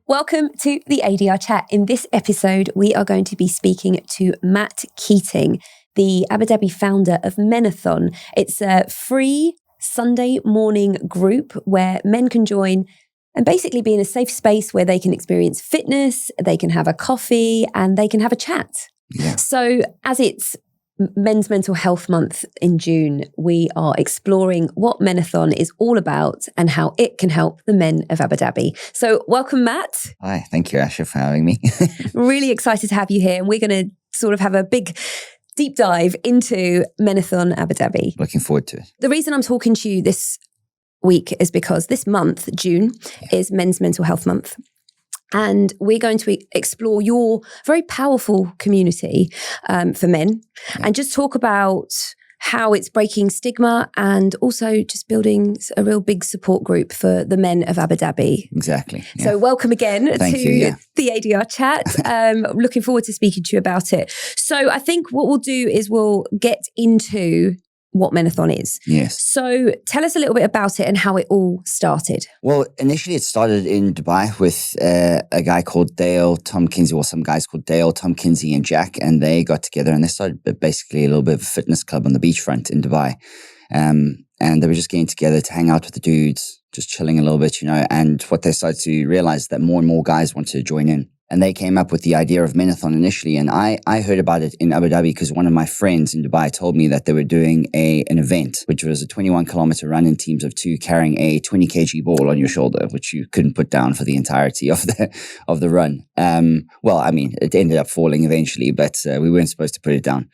Welcome to the ADR Chat. In this episode, we are going to be speaking to Matt Keating, the Abu Dhabi founder of Menathon. It's a free Sunday morning group where men can join and basically be in a safe space where they can experience fitness, they can have a coffee, and they can have a chat. Yeah. So as it's Men's Mental Health Month in June, we are exploring what Menathon is all about and how it can help the men of Abu Dhabi. So welcome, Matt. Hi, thank you, Asha, for having me. Really excited to have you here. And we're going to sort of have a big deep dive into Menathon Abu Dhabi. Looking forward to it. The reason I'm talking to you this week is because this month, June, is Men's Mental Health Month. And we're going to explore your very powerful community for men and just talk about how it's breaking stigma and also just building a real big support group for the men of Abu Dhabi. Exactly. Yeah. So welcome again to you. the ADR Chat. Looking forward to speaking to you about it. So I think what we'll do is we'll get into what Menathon is. Yes. So tell us a little bit about it and how it all started. Well, initially it started in Dubai with a guy called Dale, Tom Kinsey, or some guys called Dale, Tom Kinsey and Jack, and they got together and they started basically a little bit of a fitness club on the beachfront in Dubai. And they were just getting together to hang out with the dudes, just chilling a little bit, and what they started to realize that more and more guys wanted to join in. And they came up with the idea of Menathon initially. And I heard about it in Abu Dhabi because one of my friends in Dubai told me that they were doing an event, which was a 21-kilometer run in teams of two, carrying a 20 kg ball on your shoulder, which you couldn't put down for the entirety of the run. Well, I mean, it ended up falling eventually, but we weren't supposed to put it down.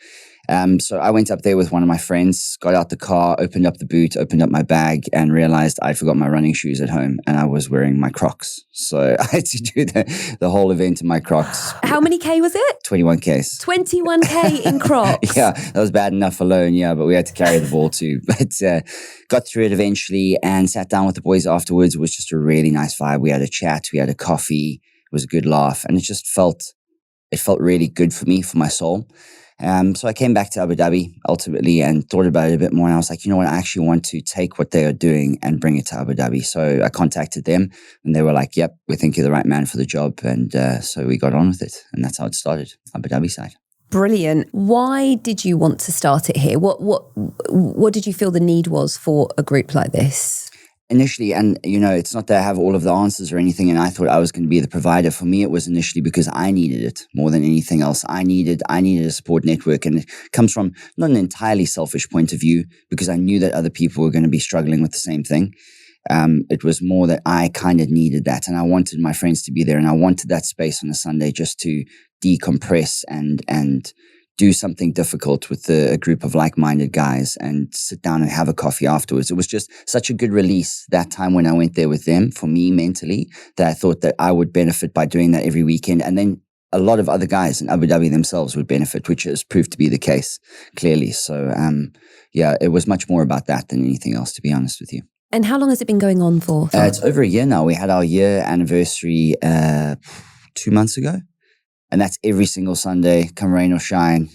So I went up there with one of my friends, got out the car, opened up the boot, opened up my bag, and realized I forgot my running shoes at home, and I was wearing my Crocs. So I had to do the whole event in my Crocs. How many K was it? 21 Ks. 21K in Crocs. Yeah, that was bad enough alone, but we had to carry the ball too. But got through it eventually and sat down with the boys afterwards. It was just a really nice vibe. We had a chat, we had a coffee, it was a good laugh, and it felt really good for me, for my soul. So I came back to Abu Dhabi ultimately and thought about it a bit more. And I was like, you know what? I actually want to take what they are doing and bring it to Abu Dhabi. So I contacted them and they were like, yep, we think you're the right man for the job. And so we got on with it. And that's how it started, Abu Dhabi side. Brilliant. Why did you want to start it here? What did you feel the need was for a group like this? Initially, and it's not that I have all of the answers or anything, and I thought I was going to be the provider. For me, it was initially because I needed it more than anything else. I needed a support network, and it comes from not an entirely selfish point of view, because I knew that other people were going to be struggling with the same thing. It was more that I kind of needed that, and I wanted my friends to be there, and I wanted that space on a Sunday just to decompress and do something difficult with a group of like-minded guys and sit down and have a coffee afterwards. It was just such a good release that time when I went there with them, for me mentally, that I thought that I would benefit by doing that every weekend. And then a lot of other guys in Abu Dhabi themselves would benefit, which has proved to be the case, clearly. So, it was much more about that than anything else, to be honest with you. And how long has it been going on for? It's over a year now. We had our year anniversary 2 months ago. And that's every single Sunday, come rain or shine,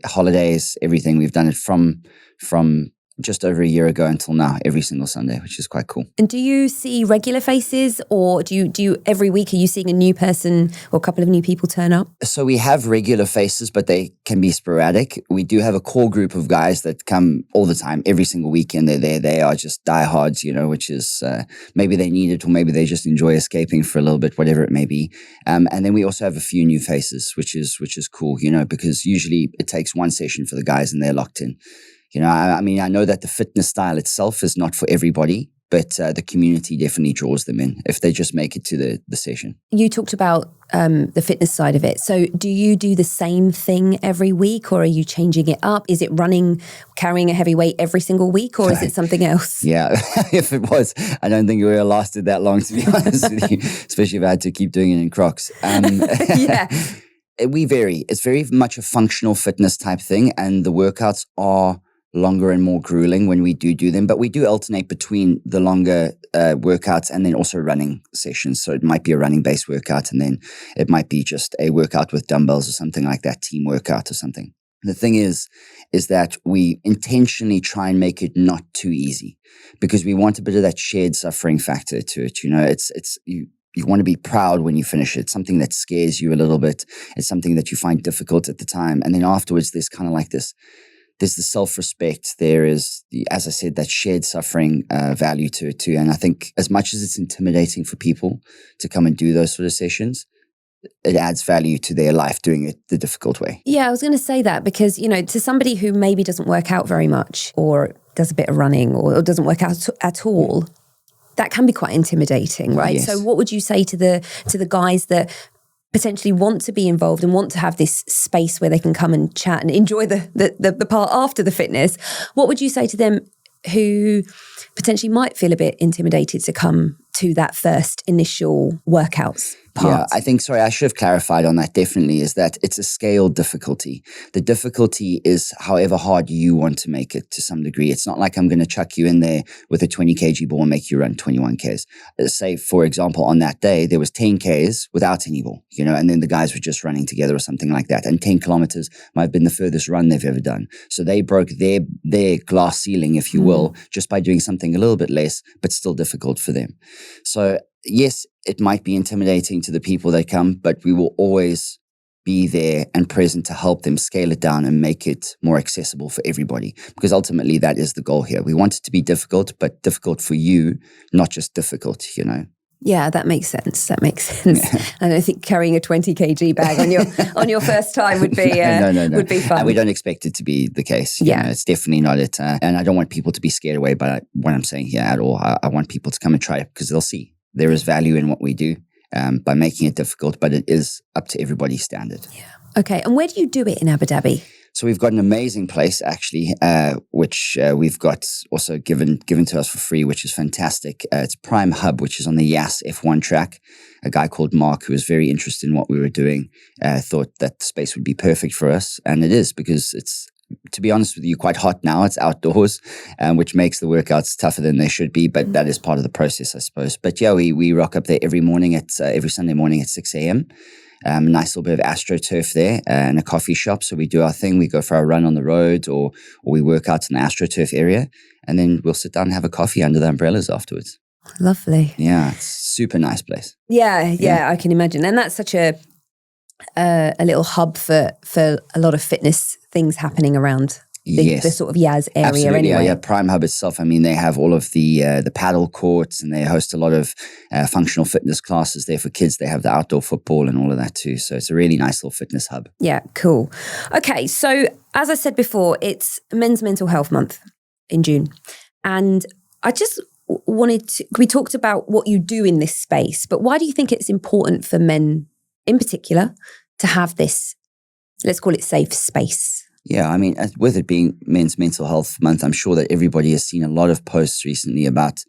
holidays, everything. We've done it from just over a year ago until now, every single Sunday, which is quite cool. And do you see regular faces, or do you every week, are you seeing a new person or a couple of new people turn up? So we have regular faces, but they can be sporadic. We do have a core group of guys that come all the time, every single weekend. They're there. They are just diehards, which is maybe they need it, or maybe they just enjoy escaping for a little bit, whatever it may be. And then we also have a few new faces, which is cool, because usually it takes one session for the guys and they're locked in. I know that the fitness style itself is not for everybody, but the community definitely draws them in if they just make it to the session. You talked about the fitness side of it. So do you do the same thing every week, or are you changing it up? Is it carrying a heavy weight every single week, or is it something else? Yeah, if it was, I don't think we would have lasted that long, to be honest with you, especially if I had to keep doing it in Crocs. Yeah. We vary. It's very much a functional fitness type thing, and the workouts are longer and more grueling when we do them, but we do alternate between the longer workouts and then also running sessions. So it might be a running based workout, and then it might be just a workout with dumbbells or something like that, team workout or something. The thing is that we intentionally try and make it not too easy, because we want a bit of that shared suffering factor to it. You want to be proud when you finish it, something that scares you a little bit. It's something that you find difficult at the time. And then afterwards, there's kind of like this, there's the self-respect. There is, as I said, that shared suffering value to it too. And I think as much as it's intimidating for people to come and do those sort of sessions, it adds value to their life doing it the difficult way. Yeah, I was going to say that because, to somebody who maybe doesn't work out very much or does a bit of running or doesn't work out at all, that can be quite intimidating, right? Yes. So what would you say to the guys that potentially want to be involved and want to have this space where they can come and chat and enjoy the part after the fitness? What would you say to them who potentially might feel a bit intimidated to come to that first initial workouts part? Yeah, I think, I should have clarified on that definitely, is that it's a scaled difficulty. The difficulty is however hard you want to make it to some degree. It's not like I'm going to chuck you in there with a 20 kg ball and make you run 21 Ks. Say, for example, on that day, there was 10 Ks without any ball, and then the guys were just running together or something like that. And 10 kilometers might have been the furthest run they've ever done. So they broke their glass ceiling, if you will, just by doing something a little bit less, but still difficult for them. So yes, it might be intimidating to the people that come, but we will always be there and present to help them scale it down and make it more accessible for everybody. Because ultimately that is the goal here. We want it to be difficult, but difficult for you, not just difficult, Yeah, that makes sense. And I think carrying a 20 kg bag on your first time would be no. would be fun. And we don't expect it to be the case. It's definitely not it. And I don't want people to be scared away by what I'm saying here at all. I want people to come and try it because they'll see there is value in what we do by making it difficult, but it is up to everybody's standard. Yeah. Okay. And where do you do it in Abu Dhabi? So we've got an amazing place actually, which we've got also given to us for free, which is fantastic. It's Prime Hub, which is on the Yas F1 track. A guy called Mark, who was very interested in what we were doing, thought that the space would be perfect for us. And it is, because it's, to be honest with you, quite hot now. It's outdoors, which makes the workouts tougher than they should be, but that is part of the process, I suppose. But yeah, we rock up there every Sunday morning at 6 a.m. A nice little bit of AstroTurf there and a coffee shop. So we do our thing. We go for our run on the road or we work out in the AstroTurf area, and then we'll sit down and have a coffee under the umbrellas afterwards. Lovely. Yeah, it's a super nice place. Yeah, I can imagine. And that's such a little hub for a lot of fitness things happening around the sort of Yas area. Absolutely, anyway. Yeah, Prime Hub itself, I mean, they have all of the paddle courts, and they host a lot of functional fitness classes there for kids. They have the outdoor football and all of that too. So it's a really nice little fitness hub. Yeah, cool. Okay, so as I said before, it's Men's Mental Health Month in June. And I just we talked about what you do in this space, but why do you think it's important for men in particular to have this, let's call it safe space? Yeah, I mean, with it being Men's Mental Health Month, I'm sure that everybody has seen a lot of posts recently about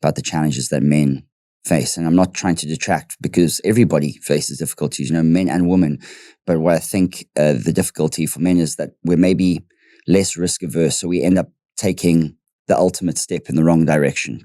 the challenges that men face. And I'm not trying to detract, because everybody faces difficulties, men and women. But what I think the difficulty for men is that we're maybe less risk averse. So we end up taking the ultimate step in the wrong direction,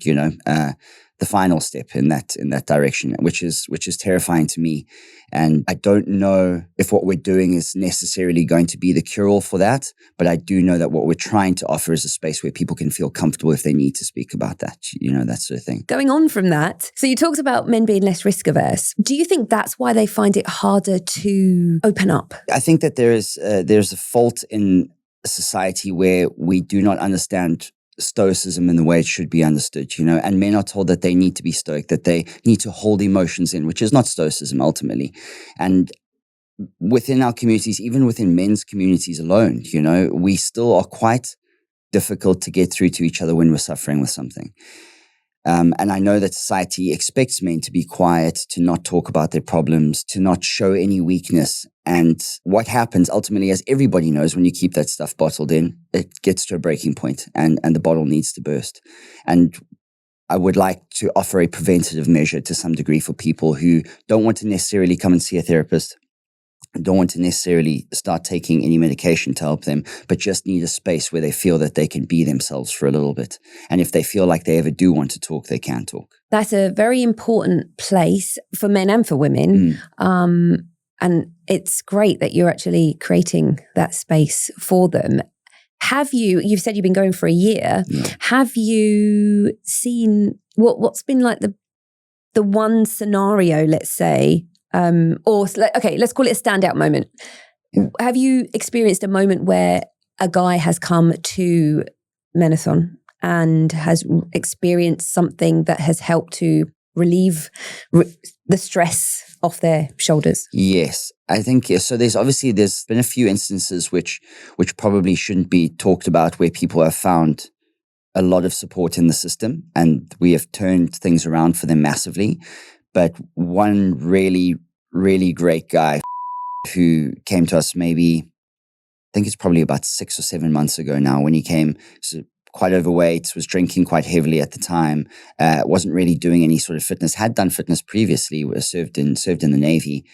the final step in that direction, which is terrifying to me. And I don't know if what we're doing is necessarily going to be the cure-all for that, but I do know that what we're trying to offer is a space where people can feel comfortable if they need to speak about that, that sort of thing. Going on from that, so you talked about men being less risk averse. Do you think that's why they find it harder to open up? I think that there's a fault in a society where we do not understand stoicism in the way it should be understood, and men are told that they need to be stoic, that they need to hold emotions in, which is not stoicism ultimately. And within our communities, even within men's communities alone, we still are quite difficult to get through to each other when we're suffering with something. And I know that society expects men to be quiet, to not talk about their problems, to not show any weakness. And what happens ultimately, as everybody knows, when you keep that stuff bottled in, it gets to a breaking point and the bottle needs to burst. And I would like to offer a preventative measure to some degree for people who don't want to necessarily come and see a therapist, don't want to necessarily start taking any medication to help them, but just need a space where they feel that they can be themselves for a little bit. And if they feel like they ever do want to talk, they can talk. That's a very important place for men and for women. And it's great that you're actually creating that space for them. You've said you've been going for a year. Yeah. Have you seen what's been like the one scenario, let's say, let's call it a standout moment. Have you experienced a moment where a guy has come to Menathon and has experienced something that has helped to relieve the stress off their shoulders? Yes, I think yes. So there's been a few instances which probably shouldn't be talked about, where people have found a lot of support in the system, and we have turned things around for them massively. But one really, really great guy who came to us maybe, I think it's probably about 6 or 7 months ago now, when he came, so quite overweight, was drinking quite heavily at the time, wasn't really doing any sort of fitness, had done fitness previously, was served in the Navy,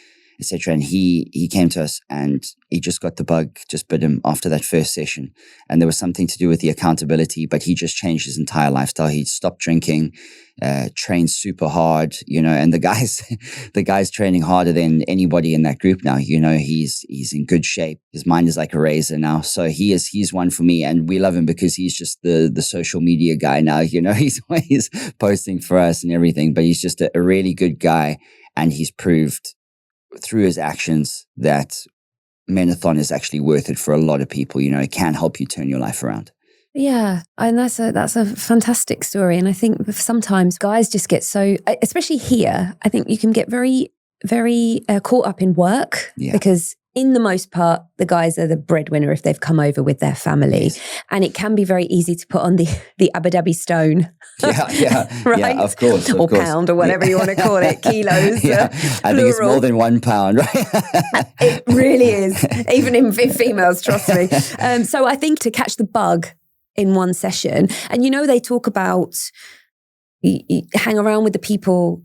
etc. And he came to us and he just got the bug, just bit him after that first session. And there was something to do with the accountability, but he just changed his entire lifestyle. He stopped drinking, trained super hard, and the guy's training harder than anybody in that group now. He's in good shape. His mind is like a razor now. So he's one for me, and we love him because he's just the social media guy now. He's always posting for us and everything, but he's just a really good guy, and he's proved through his actions that Menathon is actually worth it for a lot of people. It can help you turn your life around. Yeah, and that's a fantastic story. And I think sometimes guys just get so, especially here, I think you can get very, very caught up in work, because in the most part, the guys are the breadwinner if they've come over with their family. Yes. And it can be very easy to put on the Abu Dhabi stone. Yeah, right? Yeah, of course. Or pound, or whatever you want to call it, kilos. I think it's more than 1 pound, right? It really is, even in females, trust me. So I think to catch the bug in one session, and they talk about hang around with people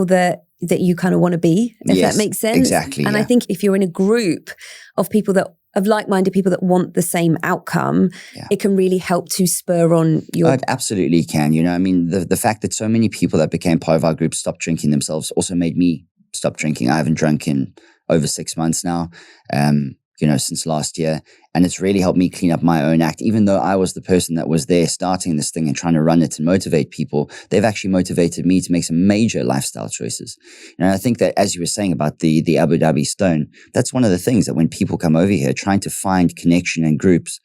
that you kind of want to be, if that makes sense. Exactly. And I think if you're in a group of people of like-minded people that want the same outcome, it can really help to spur on your... It absolutely can. The fact that so many people that became part of our group stopped drinking themselves also made me stop drinking. I haven't drunk in over 6 months now, since last year. And it's really helped me clean up my own act. Even though I was the person that was there starting this thing and trying to run it and motivate people, they've actually motivated me to make some major lifestyle choices. And I think that, as you were saying about the Abu Dhabi stone, that's one of the things that when people come over here trying to find connection in groups,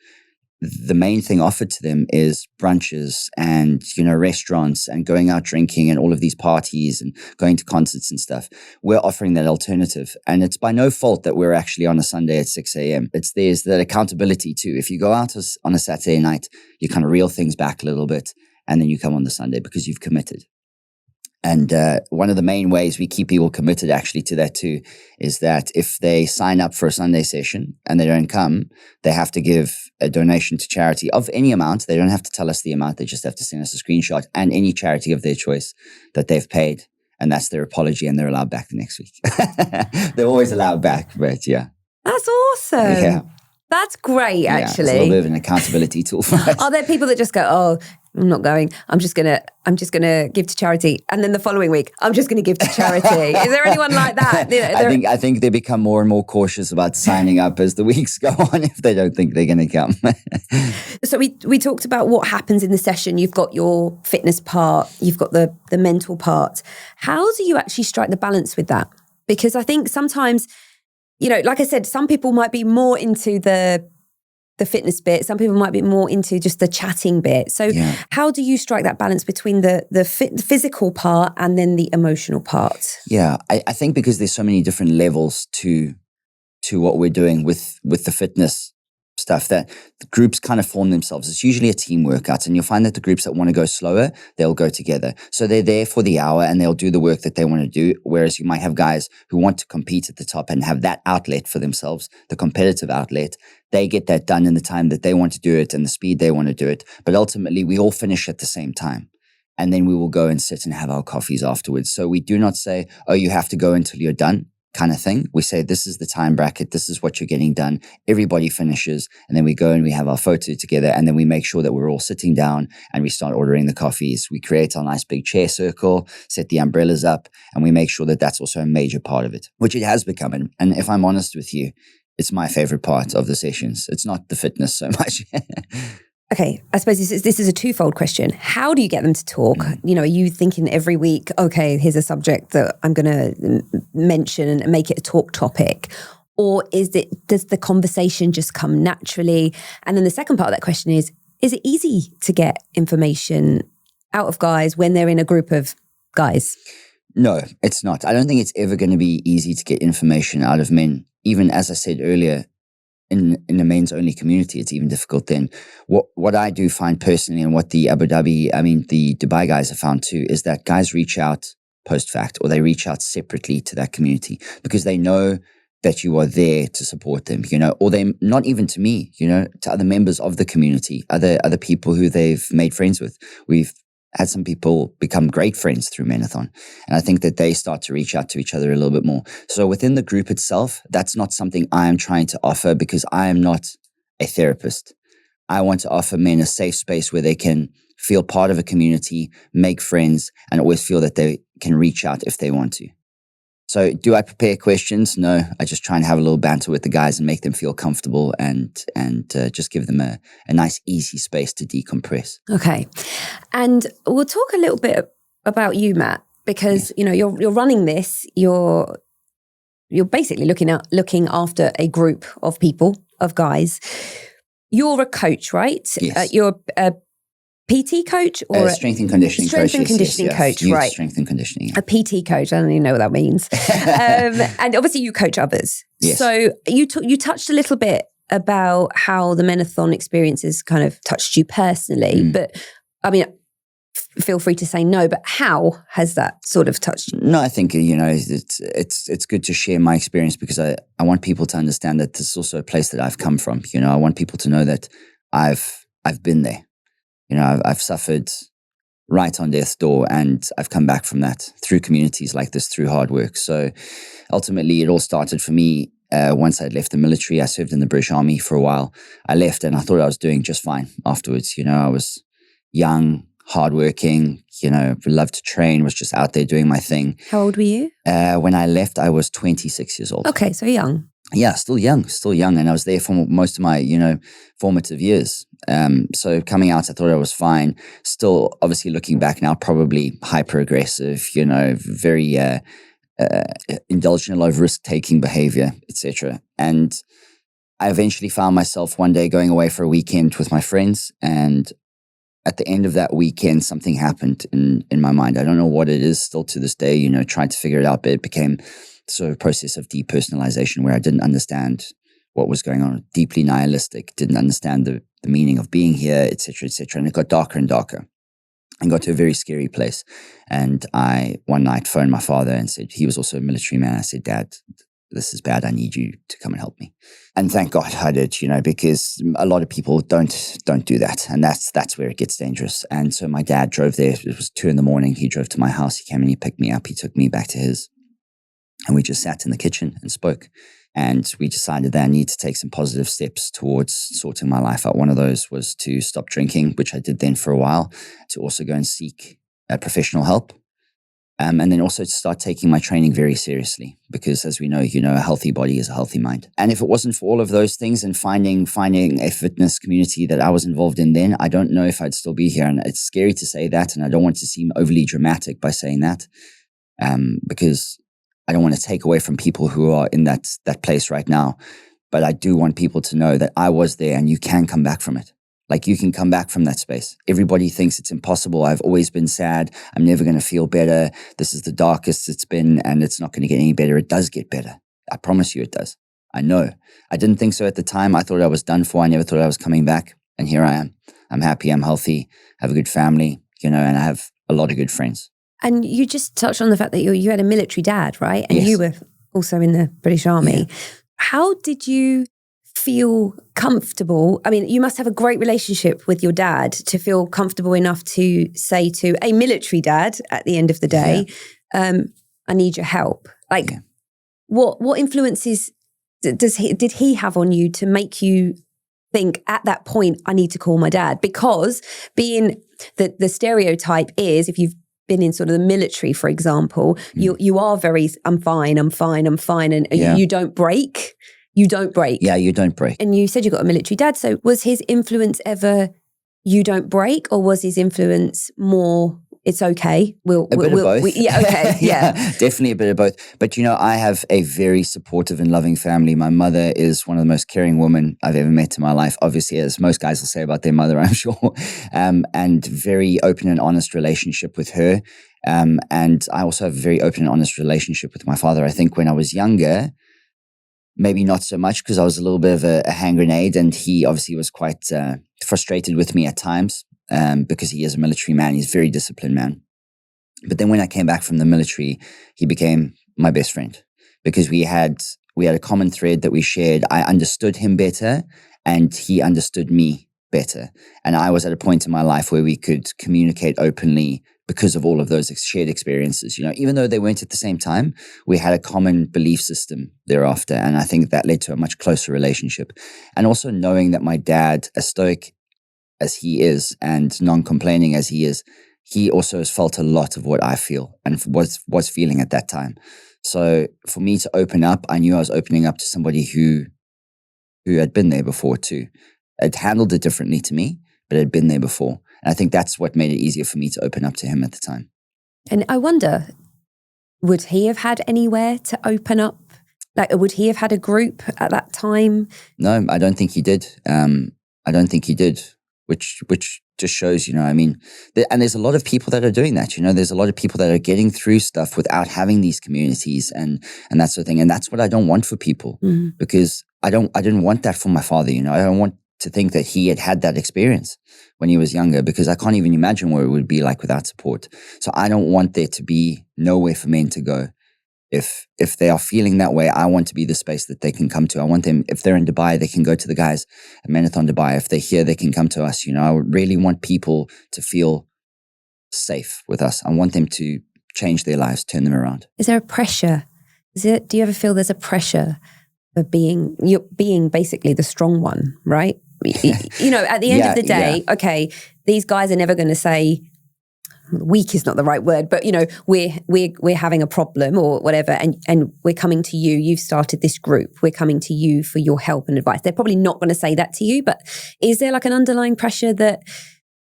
the main thing offered to them is brunches and, restaurants and going out drinking and all of these parties and going to concerts and stuff. We're offering that alternative. And it's by no fault that we're actually on a Sunday at 6 a.m. There's that accountability too. If you go out on a Saturday night, you kind of reel things back a little bit, and then you come on the Sunday because you've committed. And one of the main ways we keep people committed actually to that too is that if they sign up for a Sunday session and they don't come, they have to give a donation to charity of any amount. They don't have to tell us the amount. They just have to send us a screenshot and any charity of their choice that they've paid. And that's their apology, and they're allowed back the next week. They're always allowed back, but yeah. That's awesome. Yeah. That's great, actually. It's a little bit of an accountability tool for us. Are there people that just go, oh, I'm not going, I'm just gonna give to charity, and then the following week I'm just gonna give to charity? Is there anyone like that? I think they become more and more cautious about signing up as the weeks go on if they don't think they're gonna come. So we talked about what happens in the session. You've got your fitness part, you've got the mental part. How do you actually strike the balance with that? Because I think sometimes, like I said, some people might be more into the fitness bit. Some people might be more into just the chatting bit. So how do you strike that balance between the physical part and then the emotional part? Yeah, I think because there's so many different levels to what we're doing with the fitness stuff, that the groups kind of form themselves. It's usually a team workout, and you'll find that the groups that want to go slower, they'll go together. So they're there for the hour and they'll do the work that they want to do. Whereas you might have guys who want to compete at the top and have that outlet for themselves, the competitive outlet. They get that done in the time that they want to do it and the speed they want to do it. But ultimately, we all finish at the same time. And then we will go and sit and have our coffees afterwards. So we do not say, oh, you have to go until you're done, kind of thing. We say, this is the time bracket. This is what you're getting done. Everybody finishes. And then we go and we have our photo together. And then we make sure that we're all sitting down and we start ordering the coffees. We create our nice big chair circle, set the umbrellas up, and we make sure that that's also a major part of it, which it has become. And if I'm honest with you, it's my favorite part of the sessions. It's not the fitness so much. Okay, I suppose this is a twofold question. How do you get them to talk? You know, are you thinking every week, okay, here's a subject that I'm going to mention and make it a talk topic? Or does the conversation just come naturally? And then the second part of that question is it easy to get information out of guys when they're in a group of guys? No, it's not. I don't think it's ever going to be easy to get information out of men. Even as I said earlier, in the men's only community, it's even difficult then. What I do find personally, and what the Dubai guys have found too, is that guys reach out post fact, or they reach out separately to that community because they know that you are there to support them, you know, or they not even to me, you know, to other members of the community, other people who they've made friends with. We've had some people become great friends through Menathon. And I think that they start to reach out to each other a little bit more. So within the group itself, that's not something I am trying to offer because I am not a therapist. I want to offer men a safe space where they can feel part of a community, make friends, and always feel that they can reach out if they want to. So do I prepare questions? No, I just try and have a little banter with the guys and make them feel comfortable and just give them a nice, easy space to decompress. Okay. And we'll talk a little bit about you, Matt, because, you know, you're running this, you're basically looking after a group of people, of guys. You're a coach, right? Yes. You're a PT coach or strength and conditioning coach. Strength and conditioning coach, Youth right? Strength and conditioning. A PT coach. I don't even know what that means. And obviously, you coach others. Yes. So you touched a little bit about how the Menathon experiences kind of touched you personally, but I mean, feel free to say no. But how has that sort of touched you? No, I think it's good to share my experience because I want people to understand that this is also a place that I've come from. You know, I want people to know that I've been there. You know, I've suffered right on death's door and I've come back from that through communities like this, through hard work. So ultimately it all started for me once I'd left the military. I served in the British Army for a while. I left and I thought I was doing just fine afterwards. You know, I was young, hardworking, you know, loved to train, was just out there doing my thing. How old were you? When I left, I was 26 years old. Okay, so young. Yeah, still young. And I was there for most of my, you know, formative years. So coming out, I thought I was fine. Still, obviously looking back now, probably hyper-aggressive, you know, very indulged in a lot of risk-taking behavior, etc. And I eventually found myself one day going away for a weekend with my friends. And at the end of that weekend, something happened in my mind. I don't know what it is still to this day, you know, trying to figure it out, but it became sort of process of depersonalization where I didn't understand what was going on, deeply nihilistic, didn't understand the meaning of being here, etc., etc. And it got darker and darker and got to a very scary place. And I, one night, phoned my father and said, he was also a military man. I said, Dad, this is bad. I need you to come and help me. And thank God I did, you know, because a lot of people don't do that. And that's where it gets dangerous. And so my dad drove there. It was 2 a.m. He drove to my house. He came and he picked me up. He took me back to his. And we just sat in the kitchen and spoke. And we decided that I need to take some positive steps towards sorting my life out. One of those was to stop drinking, which I did then for a while, to also go and seek professional help. And then also to start taking my training very seriously, because as we know, you know, a healthy body is a healthy mind. And if it wasn't for all of those things and finding a fitness community that I was involved in then, I don't know if I'd still be here. And it's scary to say that. And I don't want to seem overly dramatic by saying that, because I don't want to take away from people who are in that place right now. But I do want people to know that I was there and you can come back from it. Like you can come back from that space. Everybody thinks it's impossible. I've always been sad. I'm never going to feel better. This is the darkest it's been and it's not going to get any better. It does get better. I promise you it does. I know. I didn't think so at the time. I thought I was done for. I never thought I was coming back. And here I am. I'm happy. I'm healthy. I have a good family, you know, and I have a lot of good friends. And you just touched on the fact that you had a military dad, right? And yes. You were also in the British Army. Yeah. How did you feel comfortable? I mean, you must have a great relationship with your dad to feel comfortable enough to say to a military dad at the end of the day, I need your help. Like, what influences did he have on you to make you think at that point, I need to call my dad? Because being the stereotype is, if you've been in sort of the military, for example, you are very, I'm fine. And you don't break. You don't break. Yeah, you don't break. And you said you got a military dad. So was his influence ever you don't break, or was his influence more, it's okay? A bit of both. Yeah, okay, yeah. Definitely a bit of both. But, I have a very supportive and loving family. My mother is one of the most caring women I've ever met in my life. Obviously, as most guys will say about their mother, I'm sure. And very open and honest relationship with her. And I also have a very open and honest relationship with my father. I think when I was younger, maybe not so much because I was a little bit of a hand grenade, and he obviously was quite frustrated with me at times because he is a military man. He's a very disciplined man. But then when I came back from the military, he became my best friend because we had a common thread that we shared. I understood him better and he understood me better. And I was at a point in my life where we could communicate openly because of all of those shared experiences. Even though they weren't at the same time, we had a common belief system thereafter. And I think that led to a much closer relationship. And also knowing that my dad, as stoic as he is and non-complaining as he is, he also has felt a lot of what I feel and was feeling at that time. So for me to open up, I knew I was opening up to somebody who had been there before too. Had handled it differently to me, but had been there before. And I think that's what made it easier for me to open up to him at the time. And I wonder, would he have had anywhere to open up? Like, would he have had a group at that time? No, I don't think he did. I don't think he did, which just shows, and there's a lot of people that are doing that, there's a lot of people that are getting through stuff without having these communities and that sort of thing. And that's what I don't want for people because I didn't want that for my father, I don't want to think that he had that experience when he was younger because I can't even imagine what it would be like without support. So I don't want there to be nowhere for men to go. If they are feeling that way, I want to be the space that they can come to. I want them, if they're in Dubai, they can go to the guys at Menathon Dubai. If they're here, they can come to us. I would really want people to feel safe with us. I want them to change their lives, turn them around. Is there a pressure? Do you ever feel there's a pressure of being basically the strong one, right? At the end of the day, okay, these guys are never going to say, weak is not the right word, but we're having a problem or whatever, and we're coming to you. You've started this group. We're coming to you for your help and advice. They're probably not going to say that to you, but is there like an underlying pressure that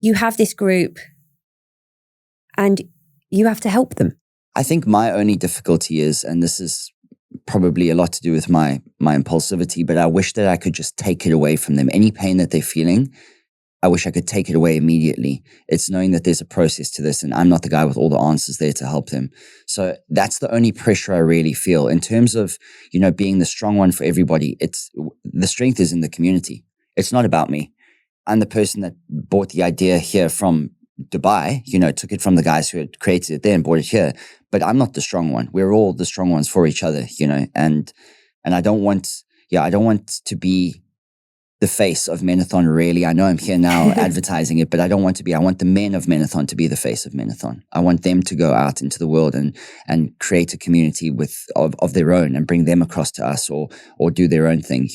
you have this group and you have to help them? I think my only difficulty is, and this is probably a lot to do with my impulsivity, but I wish that I could just take it away from them. Any pain that they're feeling, I wish I could take it away immediately. It's knowing that there's a process to this and I'm not the guy with all the answers there to help them. So that's the only pressure I really feel in terms of, being the strong one for everybody. The strength is in the community. It's not about me. I'm the person that bought the idea here from Dubai, took it from the guys who had created it there and brought it here. But I'm not the strong one. We're all the strong ones for each other, and I don't want to be the face of Menathon, really. I know I'm here now advertising it, but I don't want to be. I want the men of Menathon to be the face of Menathon. I want them to go out into the world and create a community of their own and bring them across to us or do their own thing.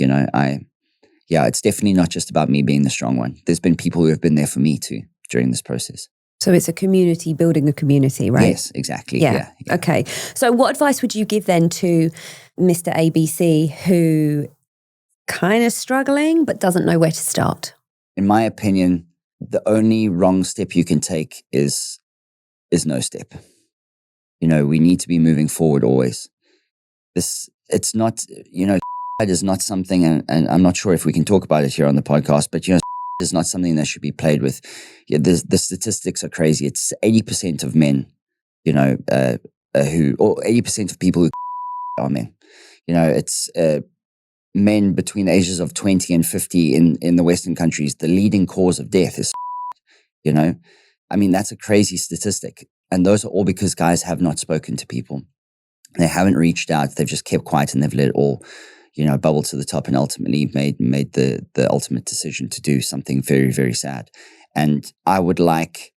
It's definitely not just about me being the strong one. There's been people who have been there for me too during this process. So it's a community building a community, right? Yes, exactly. Yeah. Okay. So what advice would you give then to Mr. ABC who kind of struggling but doesn't know where to start? In my opinion, the only wrong step you can take is no step. We need to be moving forward always. It's not, it is not something, and I'm not sure if we can talk about it here on the podcast, but is not something that should be played with. The statistics are crazy. It's 80% of men, or 80% of people who are men. It's men between the ages of 20 and 50 in the Western countries. The leading cause of death is, that's a crazy statistic. And those are all because guys have not spoken to people. They haven't reached out. They've just kept quiet and they've let it all bubble to the top and ultimately made the ultimate decision to do something very, very sad. And I would like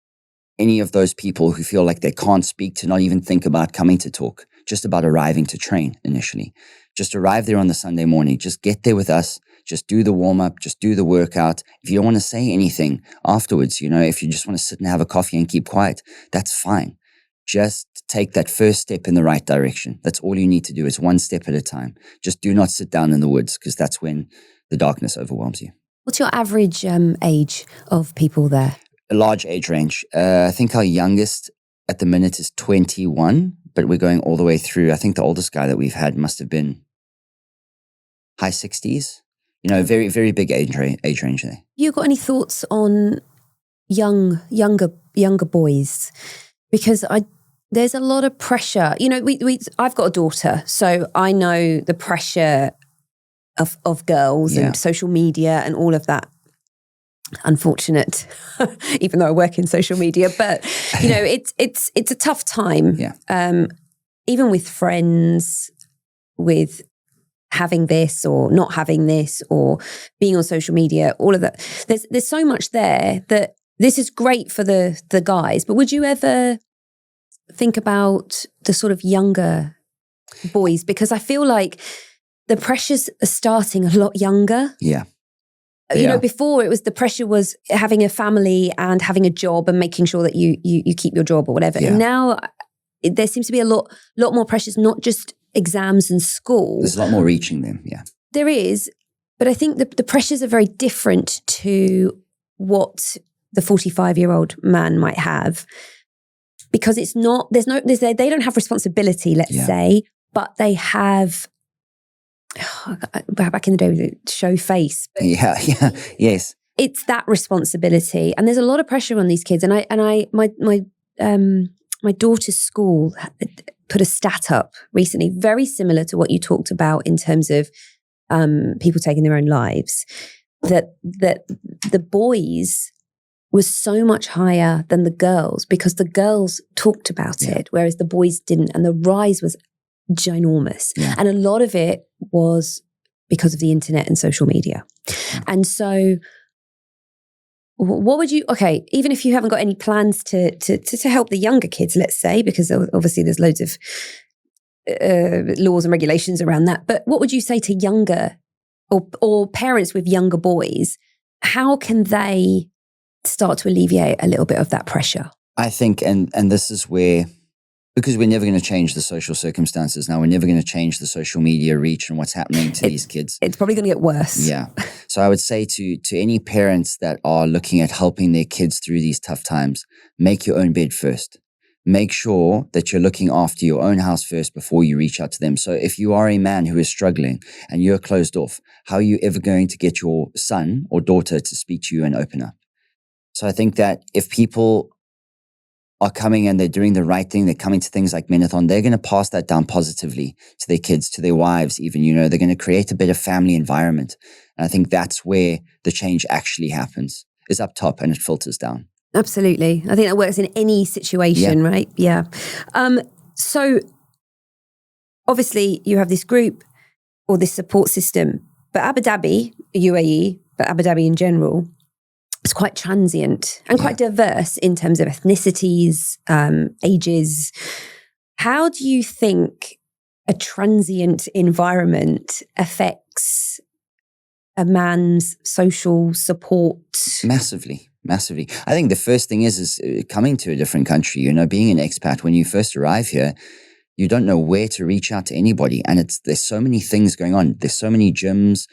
any of those people who feel like they can't speak to not even think about coming to talk, just about arriving to train initially. Just arrive there on the Sunday morning. Just get there with us. Just do the warm-up. Just do the workout. If you don't want to say anything afterwards, if you just want to sit and have a coffee and keep quiet, that's fine. Just take that first step in the right direction. That's all you need to do. It's one step at a time. Just do not sit down in the woods because that's when the darkness overwhelms you. What's your average age of people there? A large age range. I think our youngest at the minute is 21, but we're going all the way through. I think the oldest guy that we've had must have been high 60s. Very, very big age range there. You got any thoughts on younger boys? Because there's a lot of pressure. I've got a daughter, so I know the pressure of girls and social media and all of that. Unfortunate, even though I work in social media, but it's a tough time. Yeah. Even with friends, with having this or not having this, or being on social media, all of that. There's so much there that this is great for the guys. But would you ever think about the sort of younger boys? Because I feel like the pressures are starting a lot younger. Yeah. Before the pressure was having a family and having a job and making sure that you keep your job or whatever. Yeah. And now there seems to be a lot more pressures, not just exams and school. There's a lot more reaching them, yeah. There is, but I think the pressures are very different to what the 45-year-old man might have, because it's not, they don't have responsibility, let's say, but they have, back in the day, we show face. Yeah, yes. It's that responsibility, and there's a lot of pressure on these kids. My daughter's school put a stat up recently, very similar to what you talked about in terms of people taking their own lives. That the boys was so much higher than the girls because the girls talked about it, whereas the boys didn't, and the rise was ginormous. Yeah. And a lot of it was because of the internet and social media. Yeah. And so what would you, even if you haven't got any plans to help the younger kids, let's say, because obviously there's loads of laws and regulations around that, but what would you say to younger or parents with younger boys? How can they start to alleviate a little bit of that pressure? I think, and this is where, because we're never going to change the social circumstances now, we're never going to change the social media reach and what's happening to these kids. It's probably going to get worse. Yeah. So I would say to any parents that are looking at helping their kids through these tough times, make your own bed first. Make sure that you're looking after your own house first before you reach out to them. So if you are a man who is struggling and you're closed off, how are you ever going to get your son or daughter to speak to you and open up? So I think that if people are coming and they're doing the right thing, they're coming to things like Menathon, they're going to pass that down positively to their kids, to their wives even, they're going to create a better family environment. And I think that's where the change actually happens, is up top and it filters down. Absolutely. I think that works in any situation, right? Yeah. So obviously you have this group or this support system, but Abu Dhabi, UAE, but Abu Dhabi in general, it's quite transient and quite diverse in terms of ethnicities, ages. How do you think a transient environment affects a man's social support? Massively. I think the first thing is coming to a different country, being an expat. When you first arrive here, you don't know where to reach out to anybody. And there's so many things going on. There's so many gyms.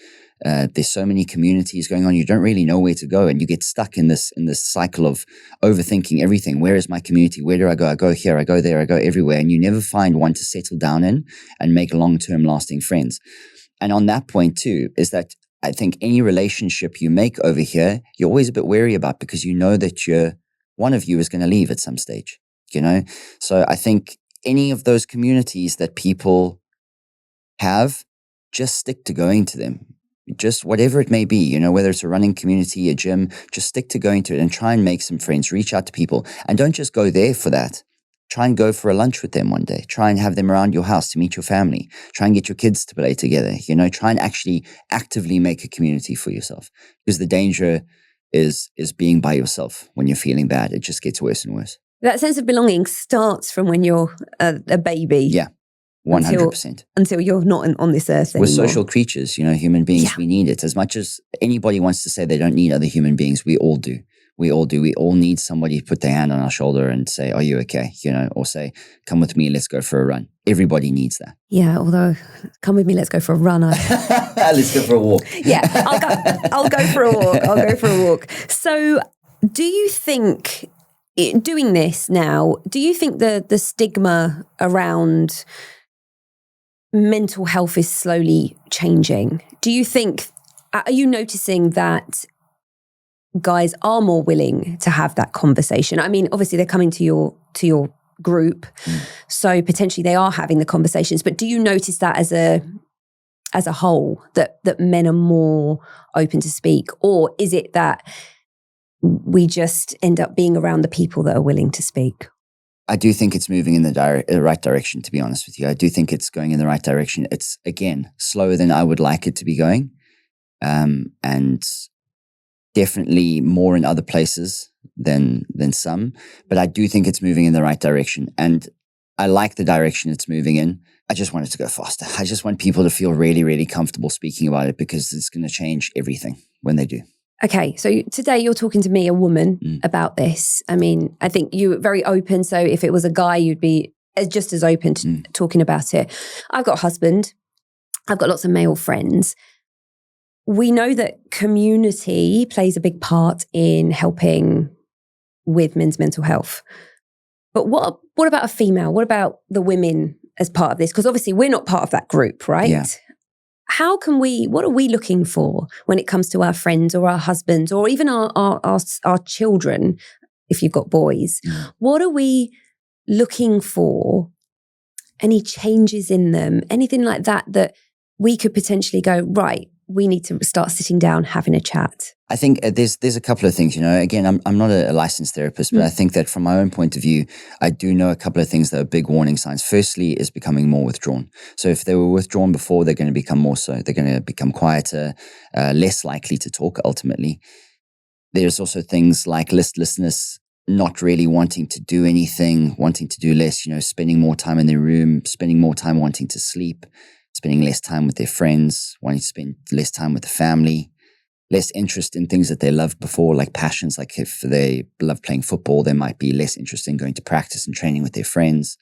There's so many communities going on. You don't really know where to go, and you get stuck in this cycle of overthinking everything. Where is my community? Where do I go? I go here, I go there, I go everywhere, and you never find one to settle down in and make long-term lasting friends. And on that point too, is that I think any relationship you make over here, you're always a bit wary about, because you know that one of you is going to leave at some stage, So I think any of those communities that people have, just stick to going to them. Just whatever it may be, whether it's a running community, a gym, just stick to going to it and try and make some friends, reach out to people. And don't just go there for that. Try and go for a lunch with them one day. Try and have them around your house to meet your family. Try and get your kids to play together. Try and actually actively make a community for yourself. Because the danger is being by yourself when you're feeling bad. It just gets worse and worse. That sense of belonging starts from when you're a baby. Yeah. 100%. Until you're not on this earth anymore. We're social creatures, human beings, we need it. As much as anybody wants to say they don't need other human beings, we all do. We all do. We all need somebody to put their hand on our shoulder and say, are you okay? Or say, come with me, let's go for a run. Everybody needs that. Yeah, although, come with me, let's go for a run. Let's go for a walk. Yeah, I'll go for a walk. I'll go for a walk. So do you think, doing this now, do you think the stigma around mental health is slowly changing? Do you think, are you noticing that guys are more willing to have that conversation? I mean, obviously they're coming to your group, so potentially they are having the conversations, but do you notice that as a whole, that men are more open to speak? Or is it that we just end up being around the people that are willing to speak? I do think it's moving in the right direction, to be honest with you. I do think it's going in the right direction. It's, again, slower than I would like it to be going. And definitely more in other places than some. But I do think it's moving in the right direction. And I like the direction it's moving in. I just want it to go faster. I just want people to feel really, really comfortable speaking about it, because it's going to change everything when they do. Okay, so today you're talking to me, a woman, about this. I mean, I think you're very open. So if it was a guy, you'd be just as open to talking about it. I've got a husband. I've got lots of male friends. We know that community plays a big part in helping with men's mental health. But what about a female? What about the women as part of this? Because obviously we're not part of that group, right? Yeah. What are we looking for when it comes to our friends or our husbands or even our children, if you've got boys? What are we looking for? Any changes in them? Anything like that we could potentially go, right, we need to start sitting down, having a chat? I think there's a couple of things, again, I'm not a licensed therapist, but I think that from my own point of view, I do know a couple of things that are big warning signs. Firstly is becoming more withdrawn. So if they were withdrawn before, they're going to become more so. They're going to become quieter, less likely to talk ultimately. There's also things like listlessness, not really wanting to do anything, wanting to do less, spending more time in their room, spending more time wanting to sleep, spending less time with their friends, wanting to spend less time with the family, less interest in things that they loved before, like passions. Like if they love playing football, they might be less interested in going to practice and training with their friends.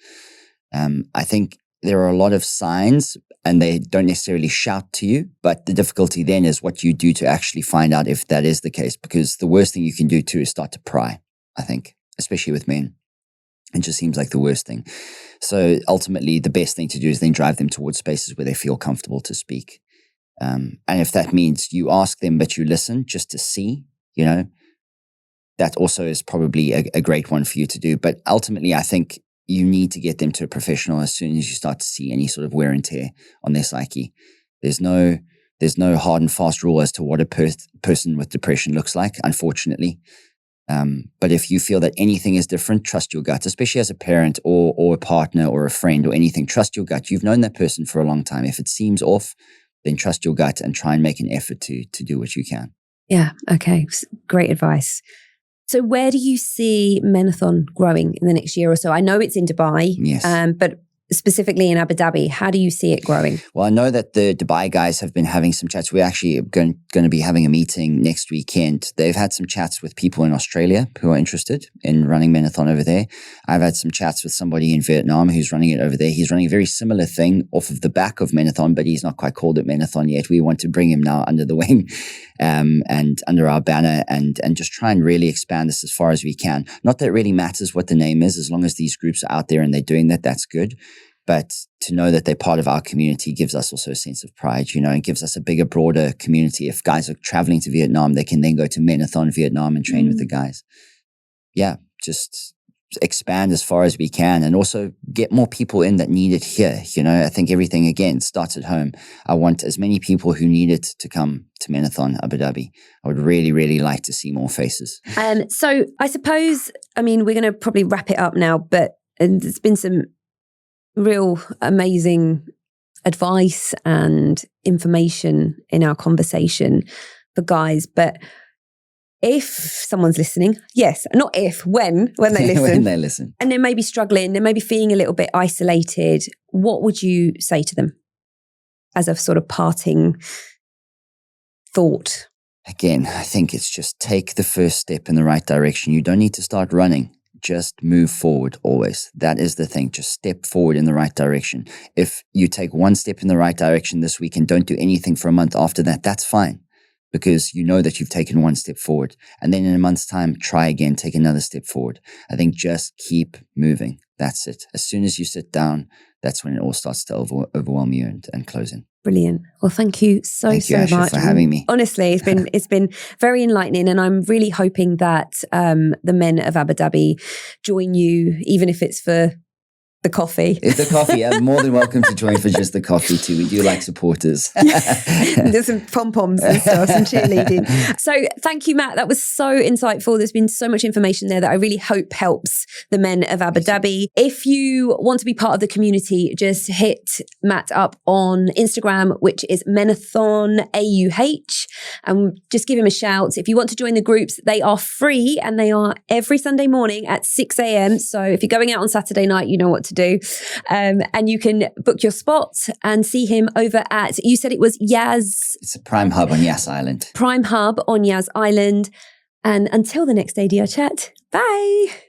I think there are a lot of signs, and they don't necessarily shout to you, but the difficulty then is what you do to actually find out if that is the case, because the worst thing you can do too is start to pry, I think, especially with men. It just seems like the worst thing. So ultimately, the best thing to do is then drive them towards spaces where they feel comfortable to speak. And if that means you ask them, but you listen just to see, that also is probably a great one for you to do. But ultimately, I think you need to get them to a professional as soon as you start to see any sort of wear and tear on their psyche. There's no hard and fast rule as to what a person with depression looks like, unfortunately. But if you feel that anything is different, trust your gut, especially as a parent or a partner or a friend or anything. Trust your gut. You've known that person for a long time. If it seems off, then trust your gut and try and make an effort to do what you can. Yeah. Okay. Great advice. So where do you see Menathon growing in the next year or so? I know it's in Dubai, yes. But specifically in Abu Dhabi, how do you see it growing? Well, I know that the Dubai guys have been having some chats. We're actually going to be having a meeting next weekend. They've had some chats with people in Australia who are interested in running Menathon over there. I've had some chats with somebody in Vietnam who's running it over there. He's running a very similar thing off of the back of Menathon, but he's not quite called it Menathon yet. We want to bring him now under the wing and under our banner and just try and really expand this as far as we can. Not that it really matters what the name is, as long as these groups are out there and they're doing that, that's good. But to know that they're part of our community gives us also a sense of pride, and gives us a bigger, broader community. If guys are traveling to Vietnam, they can then go to Menathon Vietnam and train with the guys. Yeah, just expand as far as we can and also get more people in that need it here. I think everything, again, starts at home. I want as many people who need it to come to Menathon Abu Dhabi. I would really, really like to see more faces. So I suppose, we're going to probably wrap it up now, but there's been some real amazing advice and information in our conversation for guys. But if someone's listening, when they listen, when they listen, and they may be struggling, they may be feeling a little bit isolated, what would you say to them as a sort of parting thought? Again, I think it's just take the first step in the right direction. You don't need to start running. Just move forward always. That is the thing. Just step forward in the right direction. If you take one step in the right direction this week and don't do anything for a month after that, that's fine, because you know that you've taken one step forward. And then in a month's time, try again, take another step forward. I think just keep moving. That's it. As soon as you sit down, that's when it all starts to overwhelm you and close in. Brilliant. Well, thank you so Asha, much for having me. Honestly, it's been very enlightening, and I'm really hoping that the men of Abu Dhabi join you, even if it's for the coffee. If the coffee, I'm more than welcome to join for just the coffee too. We do like supporters. There's some pom-poms and stuff, some cheerleading. So thank you, Matt. That was so insightful. There's been so much information there that I really hope helps the men of Abu Dhabi. If you want to be part of the community, just hit Matt up on Instagram, which is Menathon AUH, and just give him a shout. If you want to join the groups, they are free and they are every Sunday morning at 6 a.m. So if you're going out on Saturday night, you know what to do. And you can book your spot and see him over at, you said it was Yas? It's a Prime Hub on Yas Island. Prime Hub on Yas Island. And until the next ADR Chat, bye.